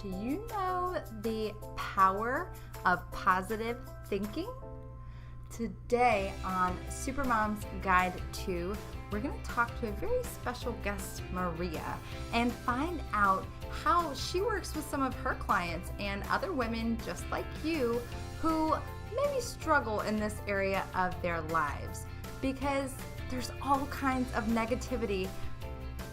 Do you know the power of positive thinking? Today on Supermom's Guide to, we're going to talk to a very special guest, Maria, and find out how she works with some of her clients and other women just like you who maybe struggle in this area of their lives, because there's all kinds of negativity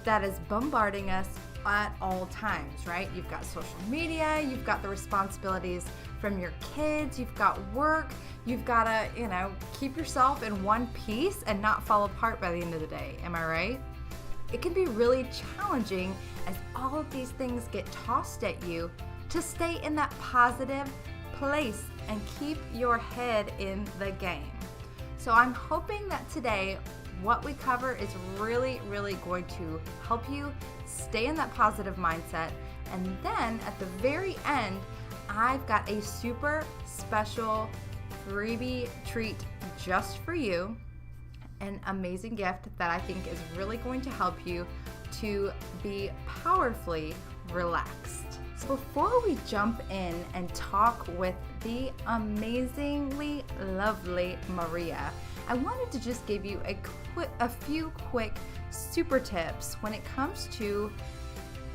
that is bombarding us at all times, right? You've got social media, you've got the responsibilities from your kids, you've got work, you've got to, keep yourself in one piece and not fall apart by the end of the day. Am I right? It can be really challenging as all of these things get tossed at you to stay in that positive place and keep your head in the game. So I'm hoping that today what we cover is really, really going to help you stay in that positive mindset. And then at the very end, I've got a super special freebie treat just for you, an amazing gift that I think is really going to help you to be powerfully relaxed. So before we jump in and talk with the amazingly lovely Maria, I wanted to just give you a few quick super tips when it comes to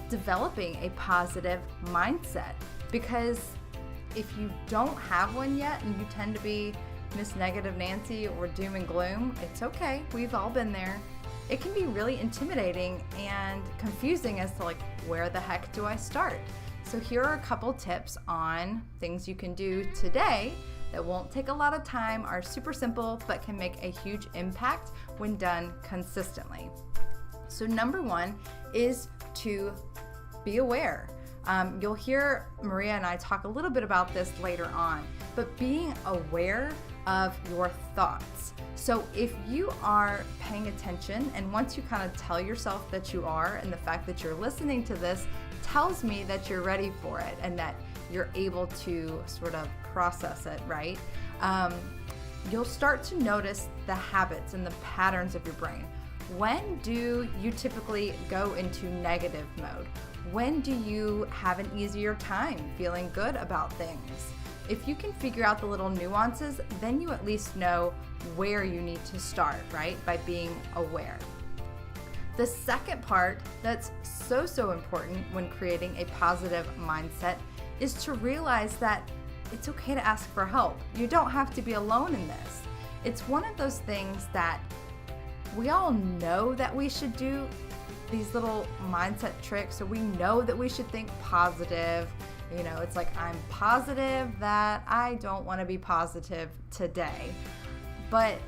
developing a positive mindset. Because if you don't have one yet and you tend to be Miss Negative Nancy or doom and gloom, it's okay. We've all been there. It can be really intimidating and confusing as to where the heck do I start? So here are a couple tips on things you can do today that won't take a lot of time, are super simple, but can make a huge impact when done consistently. So number one is to be aware. You'll hear Maria and I talk a little bit about this later on, but being aware of your thoughts. So if you are paying attention, and once you kind of tell yourself that you are, and the fact that you're listening to this tells me that you're ready for it and that you're able to sort of process it, right? You'll start to notice the habits and the patterns of your brain. When do you typically go into negative mode? When do you have an easier time feeling good about things? If you can figure out the little nuances, then you at least know where you need to start, right? By being aware. The second part that's so important when creating a positive mindset is to realize that it's okay to ask for help. You don't have to be alone in this. It's one of those things that we all know that we should do these little mindset tricks, or we know that we should think positive. It's like, I'm positive that I don't want to be positive today. But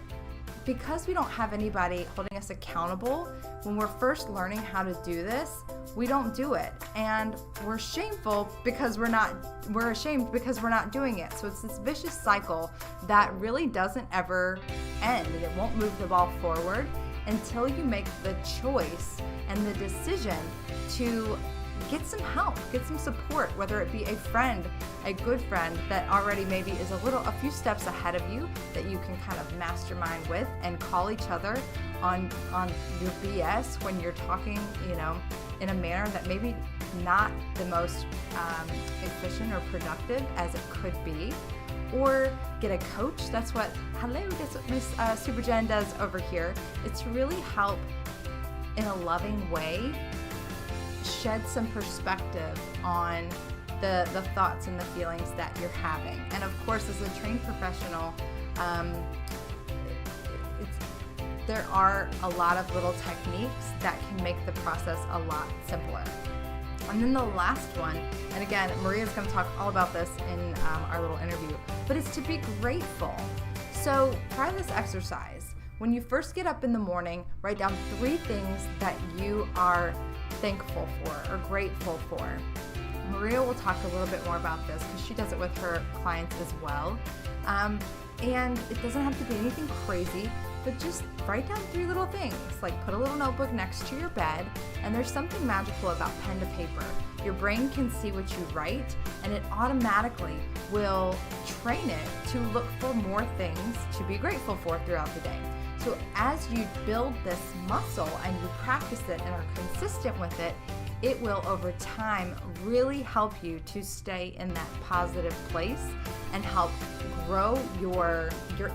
because we don't have anybody holding us accountable, when we're first learning how to do this, we don't do it. And we're shameful because we're ashamed because we're not doing it. So it's this vicious cycle that really doesn't ever end. It won't move the ball forward until you make the choice and the decision to get some help, get some support, whether it be a friend, a good friend that already maybe is a few steps ahead of you that you can kind of mastermind with and call each other on your BS when you're talking, in a manner that maybe not the most efficient or productive as it could be. Or get a coach. That's what Miss Super Jen does over here. It's to really help in a loving way shed some perspective on the thoughts and the feelings that you're having. And of course, as a trained professional, there are a lot of little techniques that can make the process a lot simpler. And then the last one, and again, Maria's going to talk all about this in our little interview, but it's to be grateful. So try this exercise. When you first get up in the morning, write down 3 things that you are thankful for or grateful for. Maria will talk a little bit more about this because she does it with her clients as well. And it doesn't have to be anything crazy, but just write down 3 little things. Like put a little notebook next to your bed, and there's something magical about pen to paper. Your brain can see what you write, and it automatically will train it to look for more things to be grateful for throughout the day. So as you build this muscle and you practice it and are consistent with it, it will over time really help you to stay in that positive place and help grow your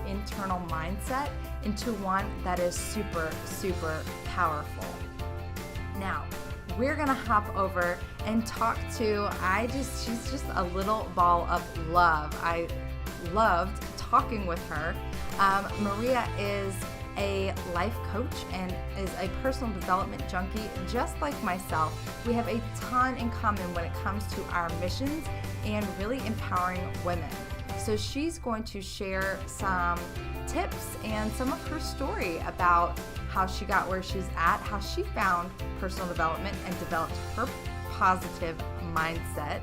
internal mindset into one that is super, super powerful. Now, we're gonna hop over and talk to, she's just a little ball of love. I loved talking with her. Maria is a life coach and is a personal development junkie just like myself. We have a ton in common when it comes to our missions and really empowering women. So she's going to share some tips and some of her story about how she got where she's at, how she found personal development and developed her positive mindset,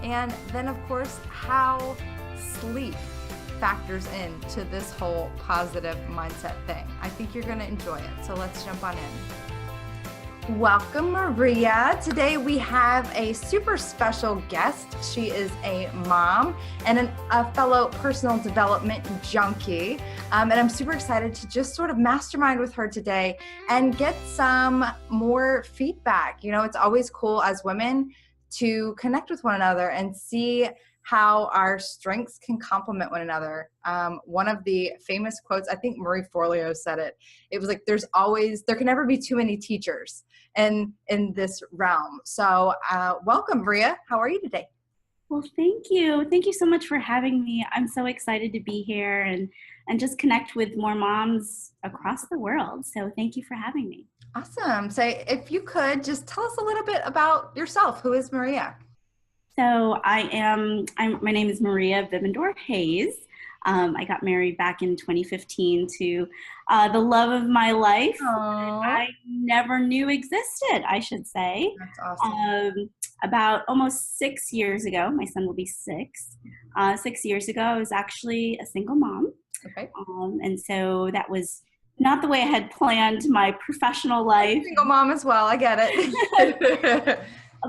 and then of course how sleep factors into this whole positive mindset thing. I think you're going to enjoy it. So let's jump on in. Welcome, Maria. Today we have a super special guest. She is a mom and a fellow personal development junkie. And I'm super excited to just sort of mastermind with her today and get some more feedback. You know, it's always cool as women to connect with one another and see how our strengths can complement one another. One of the famous quotes, I think Marie Forleo said it. It was like, there can never be too many teachers in this realm. So welcome, Maria. How are you today? Well, thank you. Thank you so much for having me. I'm so excited to be here and just connect with more moms across the world. So thank you for having me. Awesome. So if you could just tell us a little bit about yourself. Who is Maria? So my name is Maria Vibandor Hayes. I got married back in 2015 to the love of my life. Aww. I never knew existed, I should say. That's awesome. About almost 6 years ago, my son will be 6. 6 years ago, I was actually a single mom. Okay. And so that was not the way I had planned my professional life. Single mom as well, I get it.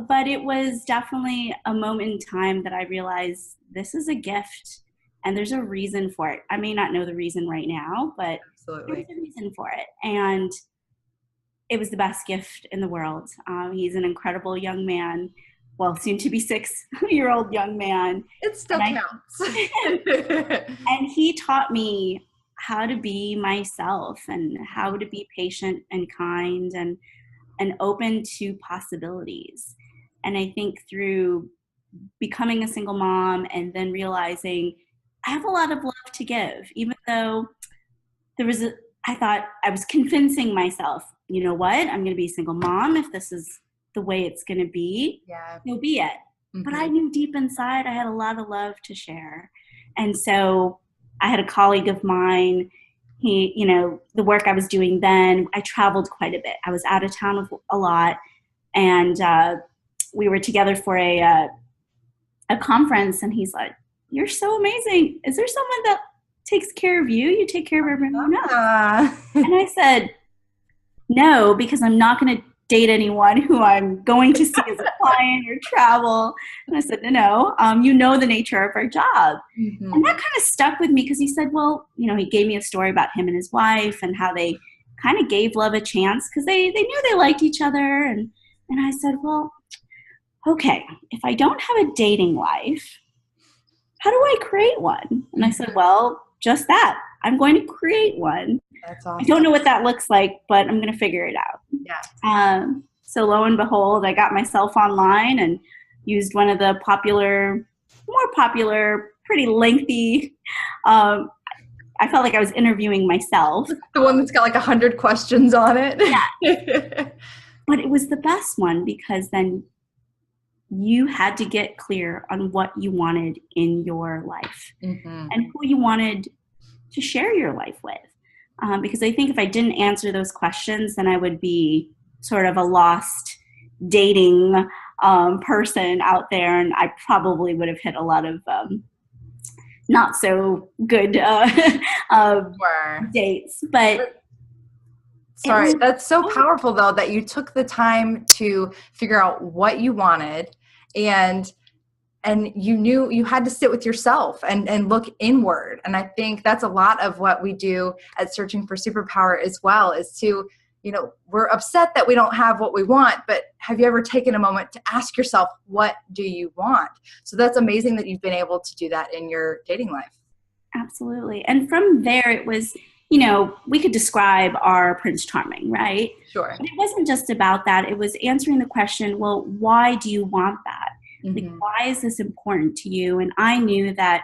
But it was definitely a moment in time that I realized this is a gift and there's a reason for it. I may not know the reason right now, but Absolutely. there's a reason for it. And it was the best gift in the world. He's an incredible young man, well, soon to be 6-year-old young man. It still counts. And he taught me how to be myself and how to be patient and kind and open to possibilities. And I think through becoming a single mom and then realizing I have a lot of love to give, even though I thought I was convincing myself, you know what, I'm going to be a single mom. If this is the way it's going to be, so be it. Mm-hmm. But I knew deep inside I had a lot of love to share. And so I had a colleague of mine, the work I was doing then, I traveled quite a bit. I was out of town a lot, and we were together for a conference, and he's like, "You're so amazing. Is there someone that takes care of you? You take care of everyone else." And I said, "No, because I'm not going to date anyone who I'm going to see as a client or travel." And I said, no, you know the nature of our job. Mm-hmm. And that kind of stuck with me because he said, well, he gave me a story about him and his wife and how they kind of gave love a chance because they knew they liked each other. And I said, well, okay, if I don't have a dating life, how do I create one? And I said, well, just that. I'm going to create one. That's awesome. I don't know what that looks like, but I'm going to figure it out. Yeah. So lo and behold, I got myself online and used one of the more popular, pretty lengthy. I felt like I was interviewing myself. The one that's got like 100 questions on it. Yeah. But it was the best one because then you had to get clear on what you wanted in your life and who you wanted to share your life with. Because I think if I didn't answer those questions, then I would be sort of a lost dating person out there, and I probably would have hit a lot of not so good dates. But sorry, that's so powerful though that you took the time to figure out what you wanted, and you knew you had to sit with yourself and look inward. And I think that's a lot of what we do at Searching for Superpower as well, is to we're upset that we don't have what we want, but have you ever taken a moment to ask yourself, what do you want? So that's amazing that you've been able to do that in your dating life. Absolutely. And from there, it was, we could describe our Prince Charming, right? Sure. But it wasn't just about that. It was answering the question, well, why do you want that? Mm-hmm. Like, why is this important to you? And I knew that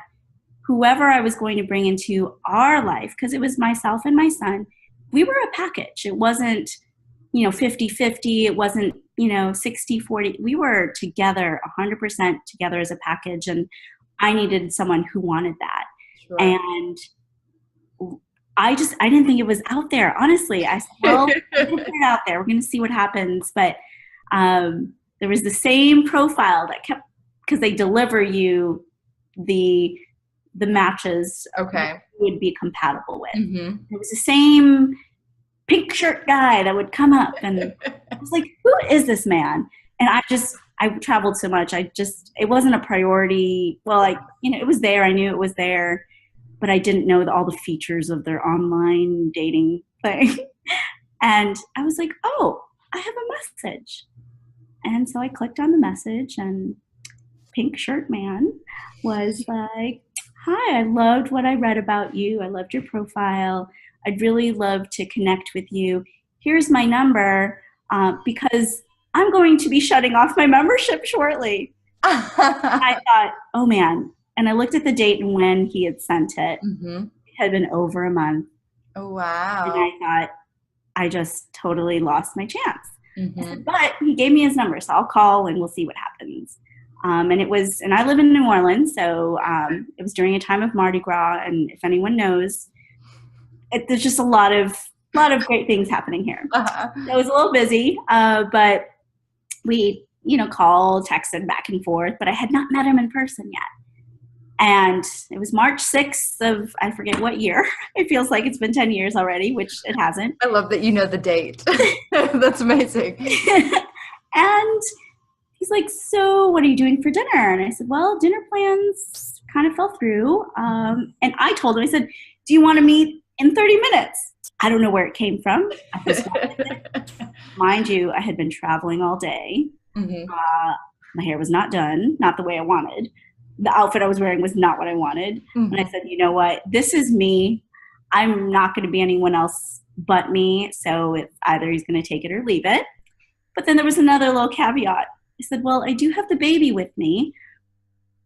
whoever I was going to bring into our life, because it was myself and my son, we were a package. It wasn't, 50-50. It wasn't, 60-40. We were together, 100% together as a package. And I needed someone who wanted that. Sure. And I didn't think it was out there. Honestly, I said, well, we're going to put it out there. We're going to see what happens. But there was the same profile that kept, because they deliver you the matches okay. you would be compatible with. Mm-hmm. It was the same pink shirt guy that would come up, and I was like, who is this man? And I traveled so much. It wasn't a priority. Well, it was there. I knew it was there, but I didn't know all the features of their online dating thing. And I was like, oh, I have a message. And so I clicked on the message, and pink shirt man was like, hi, I loved what I read about you. I loved your profile. I'd really love to connect with you. Here's my number because I'm going to be shutting off my membership shortly. I thought, oh man. And I looked at the date and when he had sent it. Mm-hmm. It had been over a month. Oh, wow. And I thought, I just totally lost my chance. Mm-hmm. I said, but he gave me his number, so I'll call and we'll see what happens. And I live in New Orleans, so it was during a time of Mardi Gras. And if anyone knows, there's just a lot of great things happening here. Uh-huh. So it was a little busy, but we, called, texted back and forth, but I had not met him in person yet. And it was March 6th of, I forget what year. It feels like it's been 10 years already, which it hasn't. I love that you know the date. That's amazing. And he's like, so what are you doing for dinner? And I said, well, dinner plans kind of fell through. And I told him, I said, do you want to meet in 30 minutes? I don't know where it came from. I just wanted it. Mind you, I had been traveling all day. Mm-hmm. My hair was not done, not the way I wanted. The outfit I was wearing was not what I wanted. Mm-hmm. And I said, you know what? This is me. I'm not going to be anyone else but me. So it's either he's going to take it or leave it. But then there was another little caveat. I said, well, I do have the baby with me.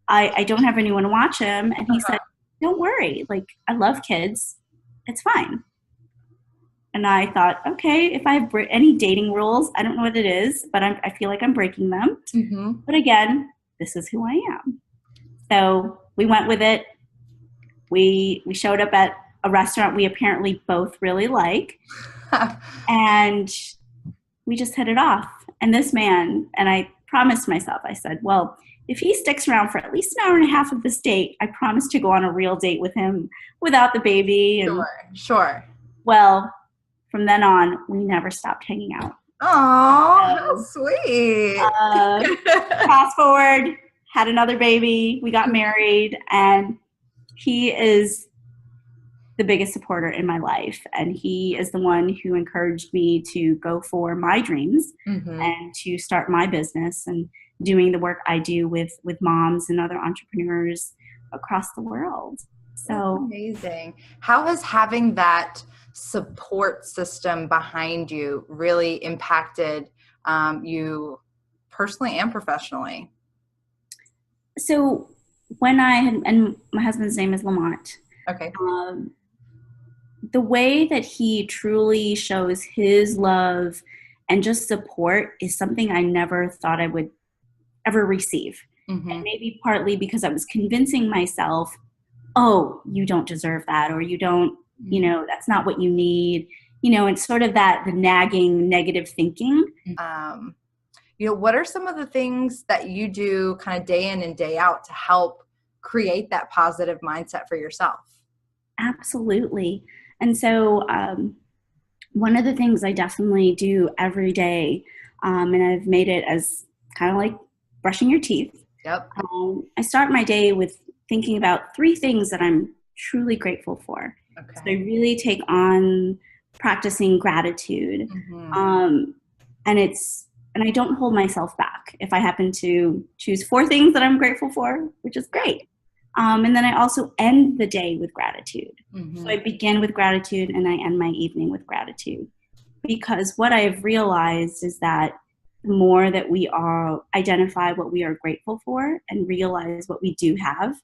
I don't have anyone to watch him. And he said, don't worry. Like, I love kids. It's fine. And I thought, okay, if I have any dating rules, I don't know what it is, but I feel like I'm breaking them. Mm-hmm. But again, this is who I am. So we went with it. We showed up at a restaurant we apparently both really like. And we just hit it off. And this man, and I promised myself, I said, well, if he sticks around for at least an hour and a half of this date, I promise to go on a real date with him without the baby. And, Sure. well, from then on, we never stopped hanging out. Oh, how sweet. Fast forward, had another baby, we got married, and he is the biggest supporter in my life. And he is the one who encouraged me to go for my dreams mm-hmm. and to start my business and doing the work I do with moms and other entrepreneurs across the world. So that's amazing. How has having that support system behind you really impacted you personally and professionally? So when and my husband's name is Lamont. Okay. The way that he truly shows his love and just support is something I never thought I would ever receive. Mm-hmm. And maybe partly because I was convincing myself, oh, you don't deserve that, or you don't, that's not what you need, and sort of the nagging negative thinking. What are some of the things that you do kind of day in and day out to help create that positive mindset for yourself? Absolutely. And so one of the things I definitely do every day, and I've made it as kind of like brushing your teeth. Yep. I start my day with thinking about 3 things that I'm truly grateful for. Okay. So I really take on practicing gratitude. And I don't hold myself back. If I happen to choose 4 things that I'm grateful for, which is great. And then I also end the day with gratitude. So I begin with gratitude and I end my evening with gratitude. Because what I have realized is that the more that we all identify what we are grateful for and realize what we do have,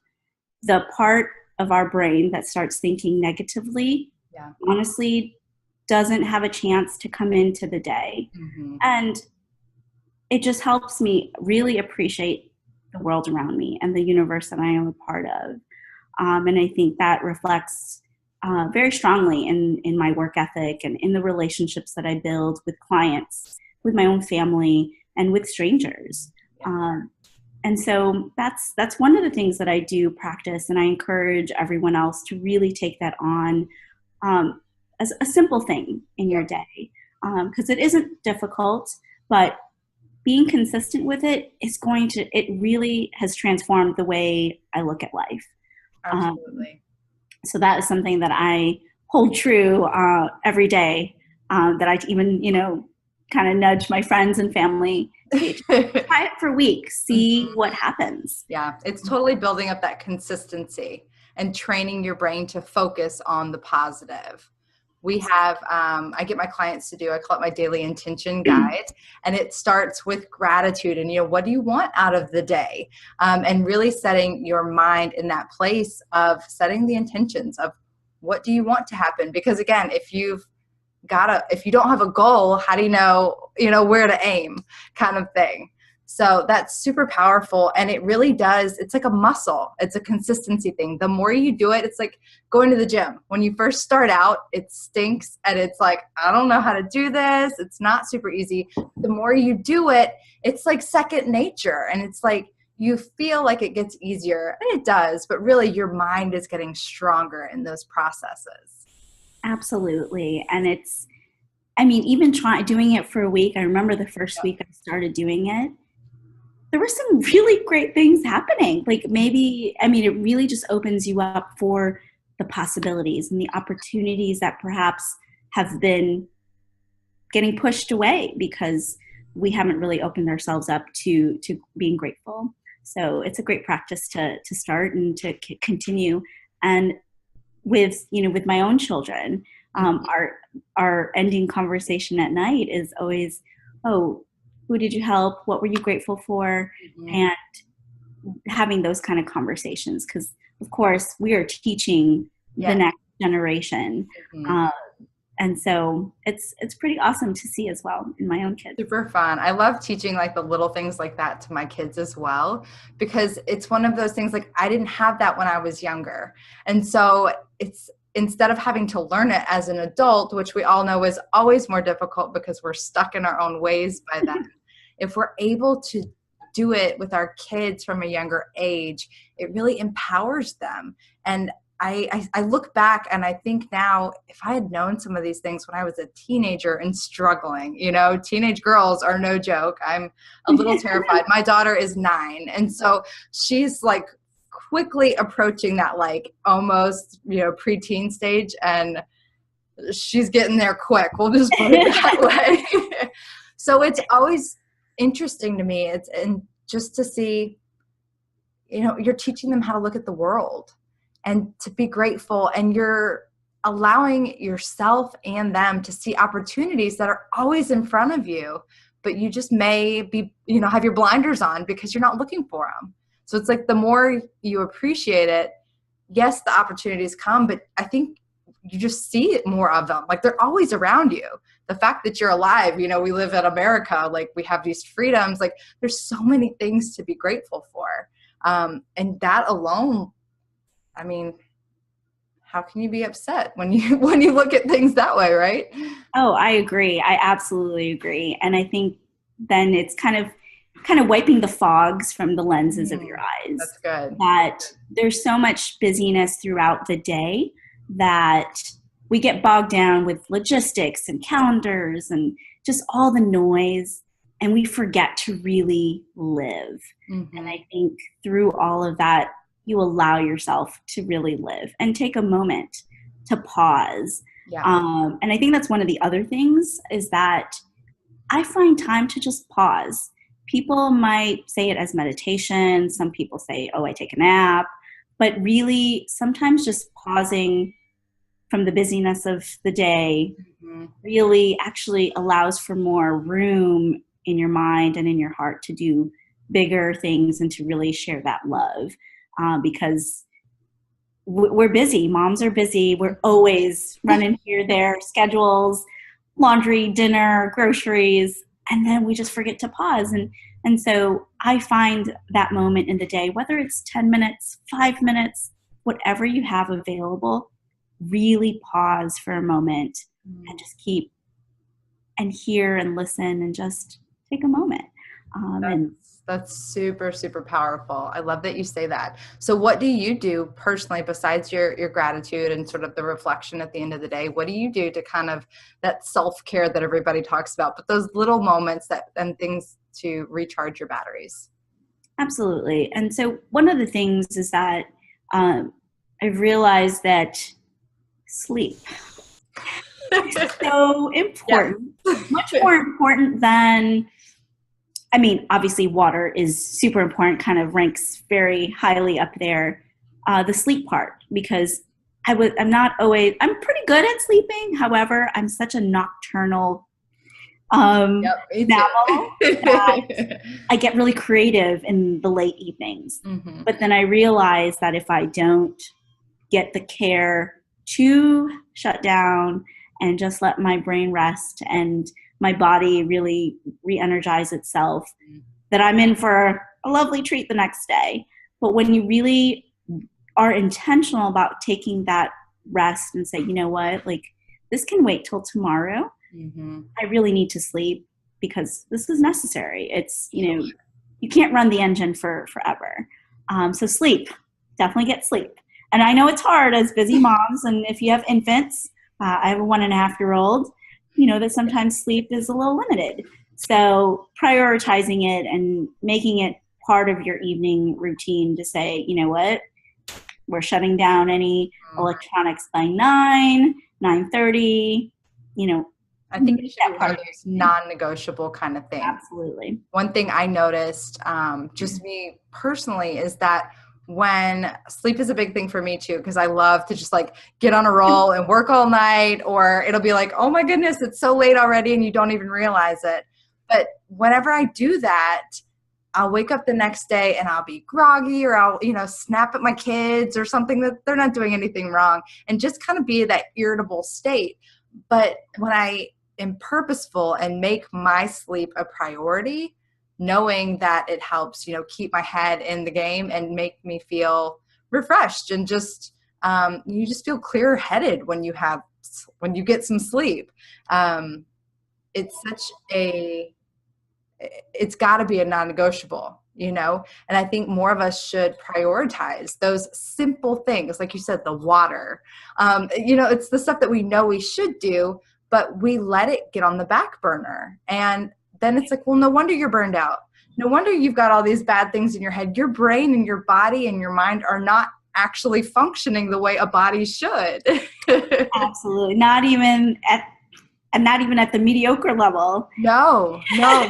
the part of our brain that starts thinking negatively, honestly, doesn't have a chance to come into the day. And it just helps me really appreciate the world around me and the universe that I am a part of. And I think that reflects very strongly in my work ethic and in the relationships that I build with clients, with my own family, and with strangers. And so that's one of the things that I do practice, and I encourage everyone else to really take that on as a simple thing in your day, because it isn't difficult, but being consistent with it it really has transformed the way I look at life. Absolutely. So that is something that I hold true every day, that I even, kind of nudge my friends and family. Hey, try it for a week, see what happens. Yeah, it's totally building up that consistency and training your brain to focus on the positive. We have, I get my clients to do, I call it my daily intention guide, and it starts with gratitude and, what do you want out of the day? And really setting your mind in that place of setting the intentions of what do you want to happen? Because again, if you don't have a goal, how do you know, where to aim kind of thing. So that's super powerful. And it really does. It's like a muscle. It's a consistency thing. The more you do it, it's like going to the gym. When you first start out, it stinks. And it's like, I don't know how to do this. It's not super easy. The more you do it, it's like second nature. And it's like, you feel like it gets easier. And it does. But really, your mind is getting stronger in those processes. Absolutely. And even doing it for a week, I remember the first week I started doing it, there were some really great things happening. Like it really just opens you up for the possibilities and the opportunities that perhaps have been getting pushed away because we haven't really opened ourselves up to being grateful. So it's a great practice to start and to continue. And with my own children, our ending conversation at night is always, oh, who did you help? What were you grateful for? And having those kind of conversations, because of course we are teaching the next generation. And so it's pretty awesome to see as well in my own kids. Super fun. I love teaching like the little things like that to my kids as well, because it's one of those things like I didn't have that when I was younger. And so it's instead of having to learn it as an adult, which we all know is always more difficult because we're stuck in our own ways by then. If we're able to do it with our kids from a younger age, it really empowers them. And I look back and I think now, if I had known some of these things when I was a teenager and struggling, teenage girls are no joke. I'm a little terrified. My daughter is 9. And so she's like quickly approaching that like almost, preteen stage, and she's getting there quick. We'll just put it that way. So it's always interesting to me. And just to see, you're teaching them how to look at the world and to be grateful, and you're allowing yourself and them to see opportunities that are always in front of you, but you just may be, have your blinders on because you're not looking for them. So it's like the more you appreciate it, yes, the opportunities come, but I think you just see it more of them. Like they're always around you. The fact that you're alive, we live in America, like we have these freedoms, like there's so many things to be grateful for. And that alone, how can you be upset when you look at things that way, right? Oh, I agree. I absolutely agree. And I think then it's kind of wiping the fogs from the lenses of your eyes. That's good. That there's so much busyness throughout the day that we get bogged down with logistics and calendars and just all the noise, and we forget to really live. And I think through all of that, you allow yourself to really live and take a moment to pause Yeah. And I think that's one of the other things is that I find time to just pause. People might say it as meditation. Some people say, oh, I take a nap. But really, sometimes just pausing from the busyness of the day really actually allows for more room in your mind and in your heart to do bigger things and to really share that love. Because we're busy. Moms are busy. We're always running here, there, schedules, laundry, dinner, groceries, and then we just forget to pause. And so I find that moment in the day, whether it's 10 minutes, 5 minutes, whatever you have available, really pause for a moment and just keep and hear and listen and just take a moment. That's super, super powerful. I love that you say that. So what do you do personally besides your gratitude and sort of the reflection at the end of the day? What do you do to kind of that self-care that everybody talks about, but those little moments and things to recharge your batteries? Absolutely. And so one of the things is that I've realized that sleep is so important, much more important than, I mean, obviously water is super important, kind of ranks very highly up there. The sleep part, because I'm pretty good at sleeping. However, I'm such a nocturnal mammal that I get really creative in the late evenings. But then I realize that if I don't get the care to shut down and just let my brain rest and my body really re-energize itself, that I'm in for a lovely treat the next day. But when you really are intentional about taking that rest and say, you know what, like this can wait till tomorrow. I really need to sleep because this is necessary. It's, you can't run the engine for forever. So sleep, definitely get sleep. And I know it's hard as busy moms. And if you have infants, I have a 1.5-year-old, that sometimes sleep is a little limited. So prioritizing it and making it part of your evening routine to say, you know what, we're shutting down any electronics by 9:30, I think it should be one of those non-negotiable kind of things. Absolutely. One thing I noticed, just me personally, is that when sleep is a big thing for me too, because I love to just like get on a roll and work all night, or it'll be like, oh my goodness, it's so late already and you don't even realize it. But whenever I do that, I'll wake up the next day and I'll be groggy, or I'll, snap at my kids or something that they're not doing anything wrong, and just kind of be that irritable state. But when I am purposeful and make my sleep a priority, knowing that it helps, keep my head in the game and make me feel refreshed, and just, you just feel clear headed when you get some sleep. It's gotta be a non-negotiable, and I think more of us should prioritize those simple things. Like you said, the water, it's the stuff that we know we should do, but we let it get on the back burner. And then it's like, well, no wonder you're burned out. No wonder you've got all these bad things in your head. Your brain and your body and your mind are not actually functioning the way a body should. Absolutely. Not even at the mediocre level. No,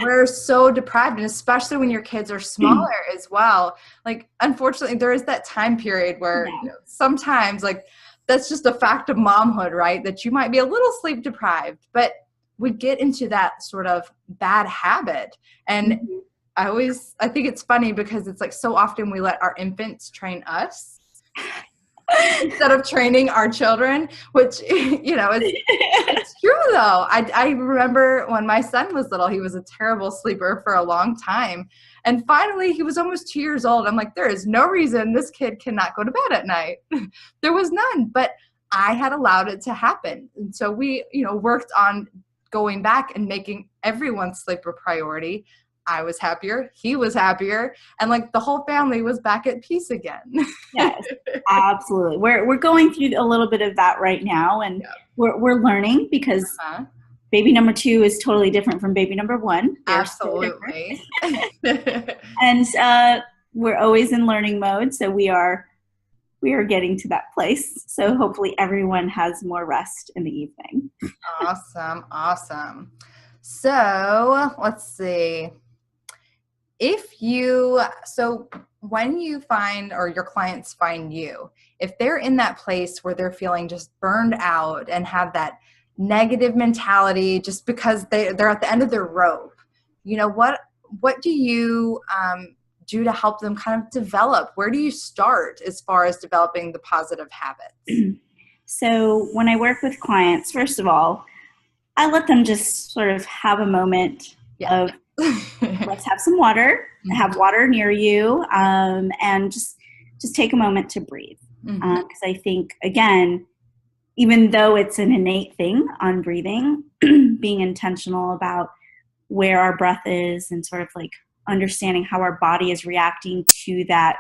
we're so deprived, and especially when your kids are smaller as well. Like, unfortunately, there is that time period where sometimes, like, that's just a fact of momhood, right? That you might be a little sleep deprived, but we get into that sort of bad habit. And I think it's funny because it's like so often we let our infants train us instead of training our children, which, it's true though. I remember when my son was little, he was a terrible sleeper for a long time. And finally he was almost 2 years old. I'm like, there is no reason this kid cannot go to bed at night. There was none, but I had allowed it to happen. And so we, worked on going back and making everyone's sleep a priority. I was happier, he was happier, and like the whole family was back at peace again. Yes, absolutely. We're going through a little bit of that right now, and we're learning because baby number 2 is totally different from baby number 1. Absolutely. And we're always in learning mode, so we are we are getting to that place. So hopefully everyone has more rest in the evening. Awesome. Awesome. So let's see. When you find, or your clients find you, if they're in that place where they're feeling just burned out and have that negative mentality just because they're at the end of their rope, what do you do to help them kind of develop? Where do you start as far as developing the positive habits? So when I work with clients, first of all, I let them just sort of have a moment of let's have some water, have water near you, and just take a moment to breathe. Because I think, again, even though it's an innate thing on breathing, being intentional about where our breath is and sort of like understanding how our body is reacting to that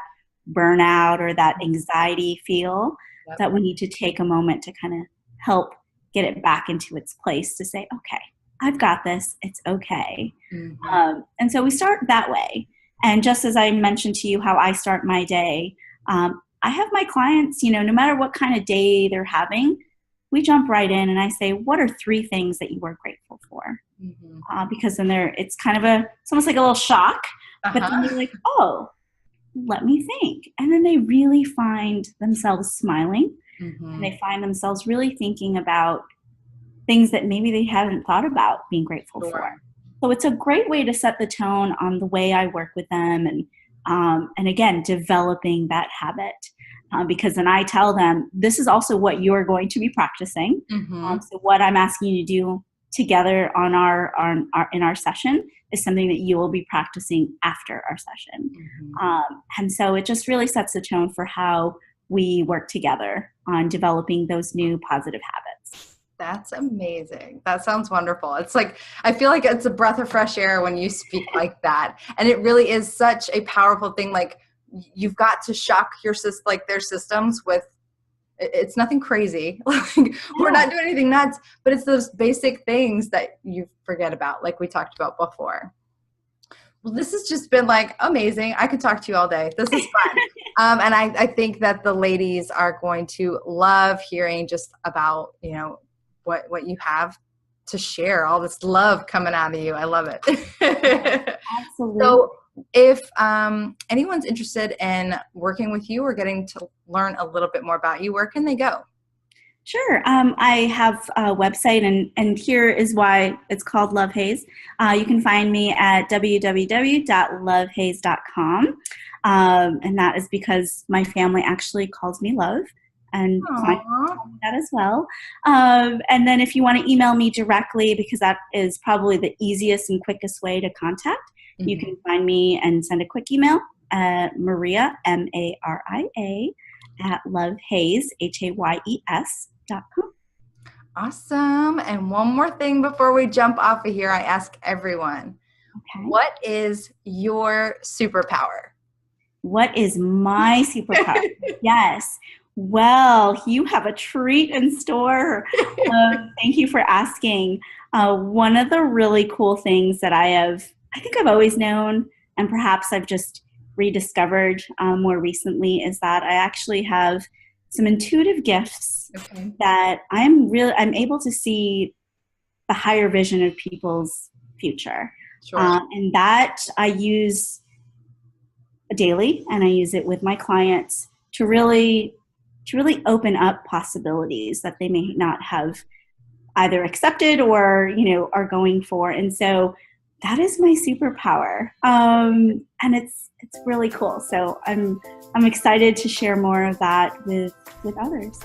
burnout or that anxiety feel, that we need to take a moment to kind of help get it back into its place to say, okay, I've got this. It's okay. And so we start that way. And just as I mentioned to you how I start my day, I have my clients, no matter what kind of day they're having, we jump right in and I say, what are 3 things that you are grateful for? Because then it's kind of it's almost like a little shock, but then they're like, oh, let me think. And then they really find themselves smiling and they find themselves really thinking about things that maybe they hadn't thought about being grateful for. So it's a great way to set the tone on the way I work with them and again, developing that habit. Because then I tell them, this is also what you're going to be practicing. So what I'm asking you to do together in our session is something that you will be practicing after our session. And so it just really sets the tone for how we work together on developing those new positive habits. That's amazing. That sounds wonderful. It's like, I feel like it's a breath of fresh air when you speak like that. And it really is such a powerful thing. Like, you've got to shock their systems with, it's nothing crazy. We're not doing anything nuts, but it's those basic things that you forget about, like we talked about before. Well, this has just been like amazing. I could talk to you all day. This is fun. And I think that the ladies are going to love hearing just about, what you have to share, all this love coming out of you. I love it. Absolutely. So if anyone's interested in working with you or getting to learn a little bit more about you, where can they go? Sure. I have a website, and here is why it's called Love Hayes. You can find me at www.lovehayes.com. And that is because my family actually calls me Love. And that as well. And then if you want to email me directly, because that is probably the easiest and quickest way to contact, you can find me and send a quick email at Maria, Maria, at lovehayes, HAYES.com. Awesome. And one more thing before we jump off of here, I ask everyone, what is your superpower? What is my superpower? Yes. Well, you have a treat in store. Thank you for asking. One of the really cool things that I think I've always known, and perhaps I've just rediscovered more recently, is that I actually have some intuitive gifts that I'm able to see the higher vision of people's future. And that I use daily, and I use it with my clients to really open up possibilities that they may not have either accepted or, are going for. And so that is my superpower. And it's really cool. So I'm excited to share more of that with others.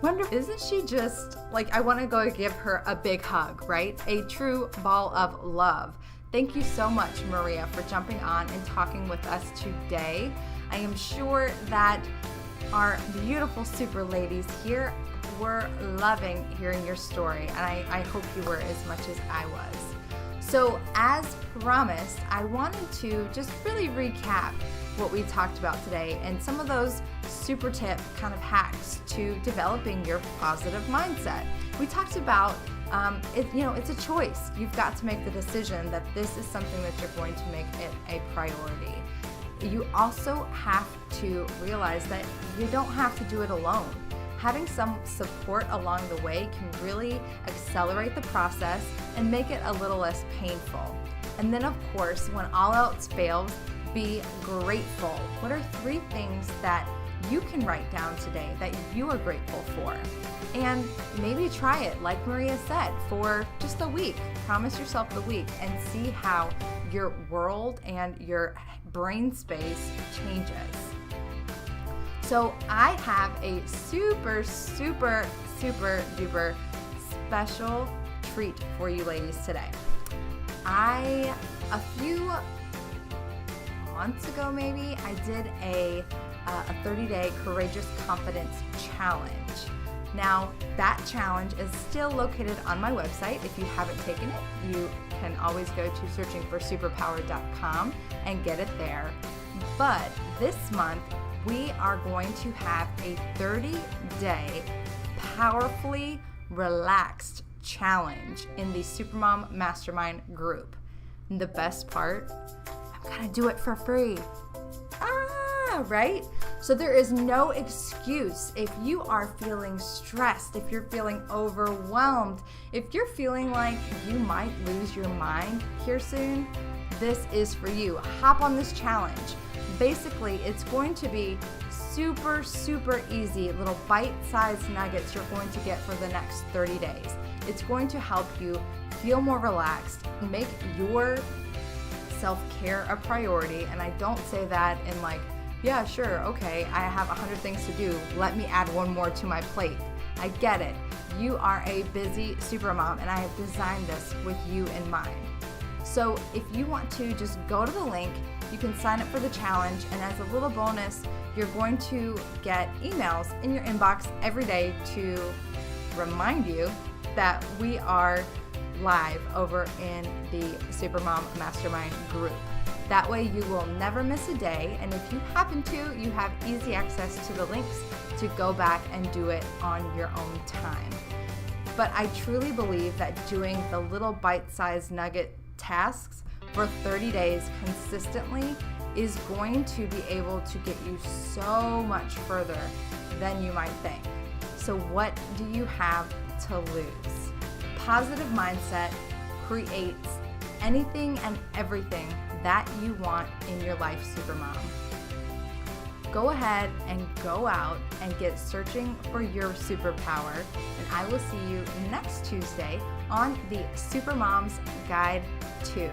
Wonderful. Isn't she just like, I want to go give her a big hug, right? A true ball of love. Thank you so much, Maria, for jumping on and talking with us today. I am sure that our beautiful super ladies here were loving hearing your story, and I hope you were as much as I was. So as promised, I wanted to just really recap what we talked about today and some of those super tip kind of hacks to developing your positive mindset. We talked about it's a choice. You've got to make the decision that this is something that you're going to make it a priority. you also have to realize that you don't have to do it alone. Having some support along the way can really accelerate the process and make it a little less painful. And then, of course, when all else fails, be grateful. What are 3 things that you can write down today that you are grateful for? And maybe try it, like Maria said, for just a week. Promise yourself the week and see how your world and your brain space changes. So I have a super duper special treat for you ladies today. A few months ago maybe, I did a 30-day Courageous Confidence Challenge. Now, that challenge is still located on my website. If you haven't taken it, you can always go to searchingforsuperpower.com and get it there. But this month, we are going to have a 30-day powerfully relaxed challenge in the Supermom Mastermind group. And the best part, I'm gonna do it for free. Right? So there is no excuse if you are feeling stressed, if you're feeling overwhelmed, if you're feeling like you might lose your mind here soon, this is for you. Hop on this challenge. Basically, it's going to be super easy, little bite-sized nuggets you're going to get for the next 30 days. It's going to help you feel more relaxed, make your self-care a priority, and I don't say that in like, yeah, sure, okay, I have 100 things to do. Let me add one more to my plate. I get it. You are a busy supermom, and I have designed this with you in mind. So if you want to just go to the link, you can sign up for the challenge, and as a little bonus, you're going to get emails in your inbox every day to remind you that we are live over in the Supermom Mastermind group. That way you will never miss a day, and if you happen to, you have easy access to the links to go back and do it on your own time. But I truly believe that doing the little bite-sized nugget tasks for 30 days consistently is going to be able to get you so much further than you might think. So what do you have to lose? Positive mindset creates anything and everything that you want in your life, Supermom. Go ahead and go out and get searching for your superpower, and I will see you next Tuesday on the Supermom's Guide 2.